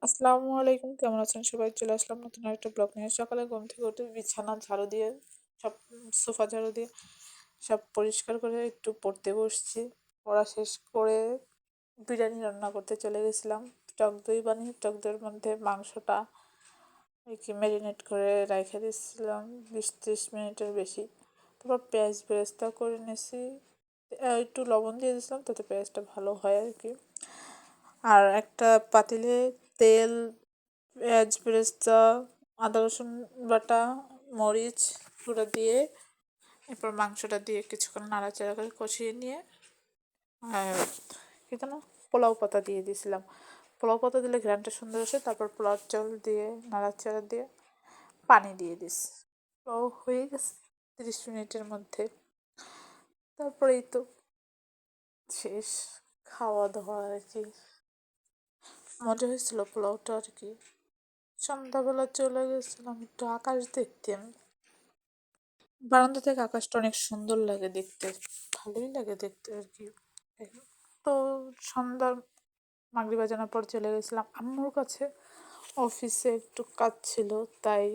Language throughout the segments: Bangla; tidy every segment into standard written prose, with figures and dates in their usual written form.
আসসালামু আলাইকুম, কেমন আছেন সবাই? চলে আসলাম নতুন একটা ব্লগ নিয়ে। সকালে ঘুম থেকে উঠে বিছানা ঝাড়ু দিয়ে সব সোফা ঝাড়ু দিয়ে সব পরিষ্কার করে একটু পড়তে বসছি। পড়া শেষ করে বিরিয়ানি রান্না করতে চলে গেছিলাম। টক দই বানিয়ে টক দইয়ের মধ্যে মাংসটা ম্যারিনেট করে রেখে দিয়েছিলাম 20-30 মিনিটের বেশি। তারপর পেঁয়াজ বেরেস্তা করে নিয়েছি, একটু লবণ দিয়ে দিয়েছিলাম তাতে পেঁয়াজটা ভালো হয় আর কি। আর একটা পাতিলে তেল, পেঁয়াজ বেরেস্তা, আদা রসুন বাটা, মরিচ গুঁড়ো দিয়ে এরপর মাংসটা দিয়ে কিছুক্ষণ নাড়াচাড়া করে কষিয়ে নিয়ে আর কি যেন পোলাও পাতা দিয়ে দিয়েছিলাম। পোলাও পাতা দিলে ঘ্রানটা সুন্দর আসে। তারপর পোলাও চাল দিয়ে নাড়াচাড়া দিয়ে পানি দিয়ে দিস। পোলাও হয়ে গেছে 30 মিনিটের মধ্যে। তারপরেই তো শেষ খাওয়া দাওয়া আর কি। মজা হয়েছিল পোলাওটা আর কি। সন্ধ্যাবেলা চলে গেছিলাম একটু আকাশ দেখতে। আমি বারান্দা থেকে আকাশটা অনেক সুন্দর লাগে দেখতে, ভালোই লাগে দেখতে আর কি। তো সন্ধ্যার মাগরিব আজানের পর চলে গেছিলাম আম্মুর কাছে। অফিসে একটু কাজ ছিল, তাই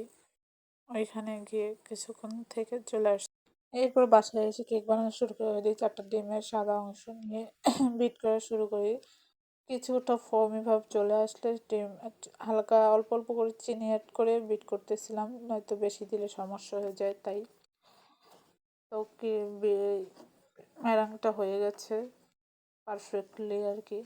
ওইখানে গিয়ে কিছুক্ষণ থেকে চলে আসছি। এরপর বাসায় এসে কেক বানানো শুরু করে দিই। 4টা ডিমের সাদা অংশ নিয়ে বিট করা শুরু করি। কিছুটা ফোমি ভাব চলে আসলে ডিম হালকা অল্প অল্প করে চিনি অ্যাড করে বিট করতেছিলাম, নয়তো বেশি দিলে সমস্যা হয়ে যায়। তাই তো কি ম্যারাংটা হয়ে গেছে পারফেক্টলি আর কি।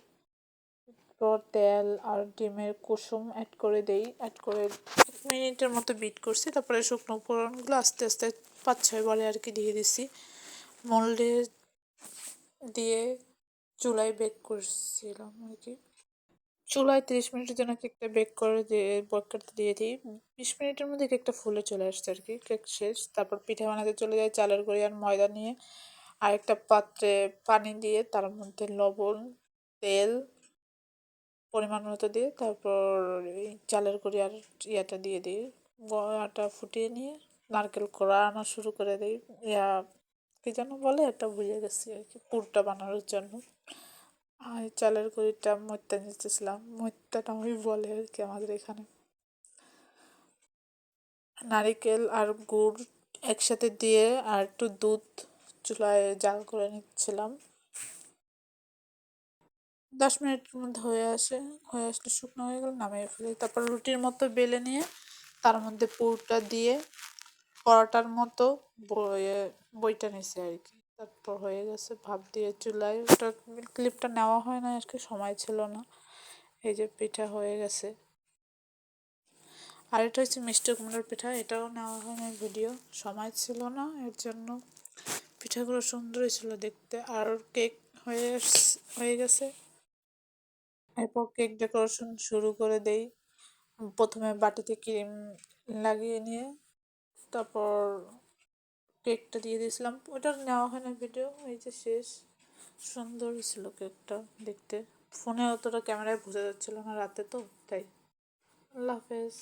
তো তেল আর ডিমের কুসুম অ্যাড করে দেই, অ্যাড করে 1 মিনিটের মতো বিট করছি। তারপরে শুকনো উপকরণগুলো আস্তে আস্তে 5-6 বারে আর কি দিয়ে দিছি। মোল্ডে দিয়ে চুলায় বেক করছিলাম আর কি। চুলায় 30 মিনিটের জন্য কেকটা বেক করে দিয়ে বরকারটা দিয়ে দিই। 20 মিনিটের মধ্যে কেকটা ফুলে চলে আসছে আর কি। কেক শেষ। তারপর পিঠা বানাতে চলে যাই। চালের গুঁড়ি আর ময়দা নিয়ে আরেকটা পাত্রে পানি দিয়ে তার মধ্যে লবণ, তেল পরিমাণ মতো দিয়ে তারপর এই চালের গুঁড়ি আর ইয়াটা দিয়ে দিই। আটা ফুটিয়ে নিয়ে নারকেল কোড়ানো শুরু করে দিই। ইয়া কি যেন বলে, এটা ভুলে গেছি আর কি, পুরটা বানানোর জন্য। আর চালের গুঁড়িটা মইত্যা নিতেছিলাম, মইত্যাটা আমি বলে আর কি আমাদের এখানে। নারিকেল আর গুড় একসাথে দিয়ে আর একটু দুধ চুলায় জাল করে নিচ্ছিলাম। 10 মিনিটের মধ্যে হয়ে আসলে শুকনো হয়ে গেলে নামিয়ে ফেলি। তারপর রুটির মতো বেলে নিয়ে তার মধ্যে পুরটা দিয়ে পরোটার মতো বয়ে বইটা নিছে আর কি। তারপর হয়ে গেছে ভাপ দিয়ে চুলায়। ওটা ক্লিপটা নেওয়া হয় না আজকে, সময় ছিল না। এই যে পিঠা হয়ে গেছে। আর এটা হচ্ছে মিষ্টি কুমড়োর পিঠা, এটাও নেওয়া হয় না ভিডিও, সময় ছিল না এর জন্য। পিঠাগুলো সুন্দরই ছিল দেখতে। আর কেক হয়ে গেছে। এরপর কেক ডেকোরেশন শুরু করে দেই। প্রথমে বাটিতে ক্রিম লাগিয়ে নিয়ে তারপর কেকটা দিয়ে দিয়েছিলাম। ওটা নেওয়া হয় না ভিডিও। এই যে শেষ। সুন্দর ছিল কেকটা দেখতে। ফোনে অতটা ক্যামেরায় বোঝা যাচ্ছিল না রাতে তো, তাই। আল্লাহ হাফেজ।